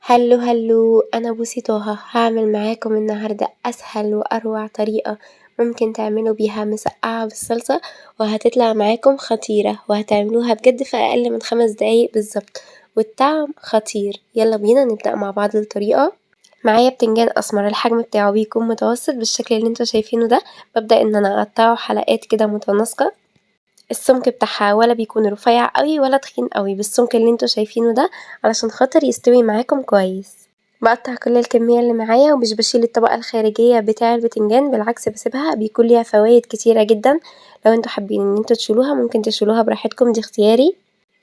هلو هلو، أنا بوسي طه. هعمل معاكم النهاردة أسهل وأروع طريقة ممكن تعملوا بيها مسقعة بالصلصة، وهتطلع معاكم خطيرة، وهتعملوها بجد في أقل من 5 دقايق بالظبط، والطعم خطير. يلا بينا نبدأ مع بعض الطريقة. معايا بتنجان أسمر، الحجم بتاعه بيكون متوسط بالشكل اللي انتوا شايفينه ده. ببدأ ان انا اقطعه حلقات كده متناسقة. السمك بتاعها ولا بيكون رفيع قوي ولا تخين قوي، بالسمك اللي انتوا شايفينه ده علشان خاطر يستوي معاكم كويس. بقطع كل الكمية اللي معايا ومش بشيل الطبقة الخارجية بتاع البتنجان، بالعكس بسيبها، بيكون ليها فوايد كتيرة جدا. لو انتوا حابين ان انتوا تشيلوها ممكن تشيلوها براحتكم، دي اختياري.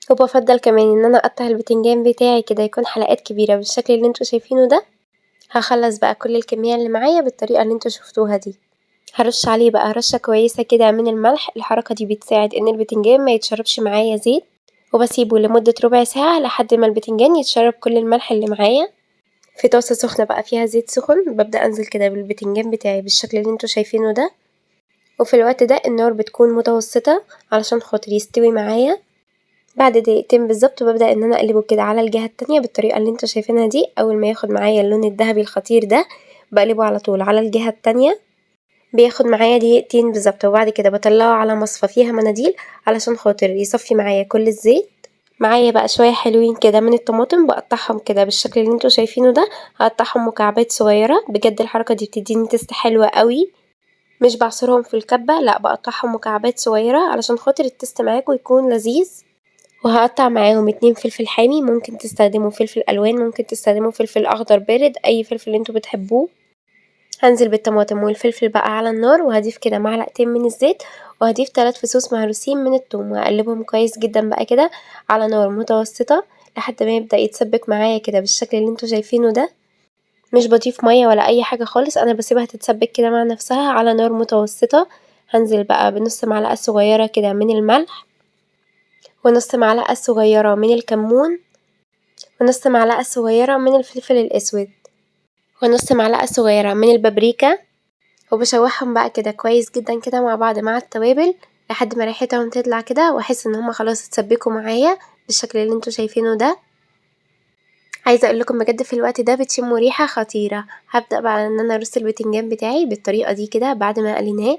وبفضل كمان ان انا اقطع البتنجان بتاعي كده يكون حلقات كبيرة بالشكل اللي انتوا شايفينه ده. هخلص بقى كل الكمية اللي معايا بالطريقة اللي انتوا شفتوها دي. هرش عليه بقى رشة كويسة كده من الملح، الحركة دي بتساعد ان البتنجان ما يتشربش معايا زيت. وبسيبه لمدة ربع ساعة لحد ما البتنجان يتشرب كل الملح اللي معايا. في طاسة سخنة بقى فيها زيت سخن، ببدأ انزل كده بالبتنجان بتاعي بالشكل اللي انتوا شايفينه ده. وفي الوقت ده النار بتكون متوسطة علشان خاطر يستوي معايا. بعد دقيقتين بالظبط ببدأ ان انا اقلبه كده على الجهة التانية بالطريقة اللي انتوا شايفينها دي. اول ما ياخد معايا اللون الذهبي الخطير ده بقلبه على طول على الجهة التانية. بياخد معايا دقيقتين بالظبط، وبعد كده بطلعه على مصفى فيها مناديل علشان خاطر يصفي معايا كل الزيت. معايا بقى شوية حلوين كده من الطماطم، بقطعهم كده بالشكل اللي انتوا شايفينه ده. هقطعهم مكعبات صغيرة، بجد الحركة دي بتديني تست حلوة قوي. مش بعصرهم في الكبة، لا بقطعهم مكعبات صغيرة علشان خاطر التست معاكم يكون لذيذ. وهقطع معاهم 2 فلفل حامي، ممكن تستخدموا فلفل الوان، ممكن تستخدموا فلفل اخضر بارد، اي فلفل انتوا بتحبوه. هنزل بالطماطم والفلفل بقى على النار، وهضيف كده معلقتين من الزيت، وهضيف 3 فصوص مهروسين من الثوم، وهقلبهم كويس جدا بقى كده على نار متوسطة لحد ما يبدأ يتسبك معايا كده بالشكل اللي انتوا شايفينه ده. مش بضيف مية ولا اي حاجة خالص، انا بسيبها تتسبك كده مع نفسها على نار متوسطة. هنزل بقى بنص معلقة صغيرة كده من الملح، ونص معلقة صغيرة من الكمون، ونص معلقة صغيرة من الفلفل الاسود، ونص معلقة صغيرة من البابريكا. وبشوحهم بقى كده كويس جدا كده مع بعض مع التوابل لحد ما ريحتهم تطلع كده، واحس ان هما خلاص اتسبكوا معايا بالشكل اللي انتوا شايفينه ده. عايزه اقول لكم بجد في الوقت ده بتشموا ريحه خطيره. هبدا بقى ان انا ارص البتنجان بتاعي بالطريقه دي كده بعد ما قليناه.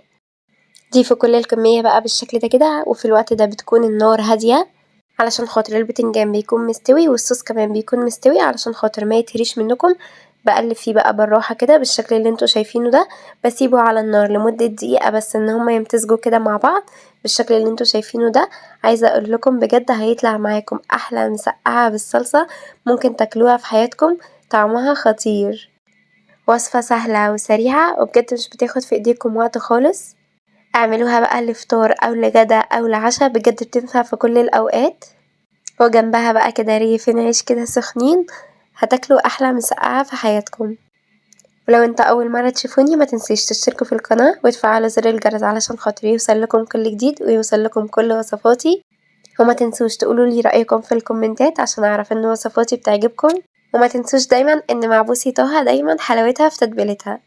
ضيفوا كل الكميه بقى بالشكل ده كده، وفي الوقت ده بتكون النار هاديه علشان خاطر البتنجان بيكون مستوي، والصوص كمان بيكون مستوي علشان خاطر ما يتهريش منكم. بقلب فيه بقى بالراحة كده بالشكل اللي انتوا شايفينه ده. بسيبه على النار لمدة دقيقة بس ان هما يمتزجوا كده مع بعض بالشكل اللي انتوا شايفينه ده. عايزة اقول لكم بجد هيطلع معاكم احلى مسقعة بالصلصة ممكن تاكلوها في حياتكم، طعمها خطير. وصفة سهلة وسريعة وبجد مش بتاخد في ايديكم وقت خالص. اعملوها بقى لفطار او لغدا او لعشاء، بجد بتنفع في كل الاوقات. وجنبها بقى كده رغيفين عيش كده سخنين، هتاكلوا احلى مسقعة في حياتكم. ولو انت اول مرة تشوفوني ما تنسيش تشتركوا في القناة وتفعلوا زر الجرس علشان خاطر يوصل لكم كل جديد ويوصل لكم كل وصفاتي. وما تنسوش تقولوا لي رأيكم في الكومنتات عشان اعرف ان وصفاتي بتعجبكم. وما تنسوش دايما ان مع بوسي طه دايما حلاوتها في تتبيلتها.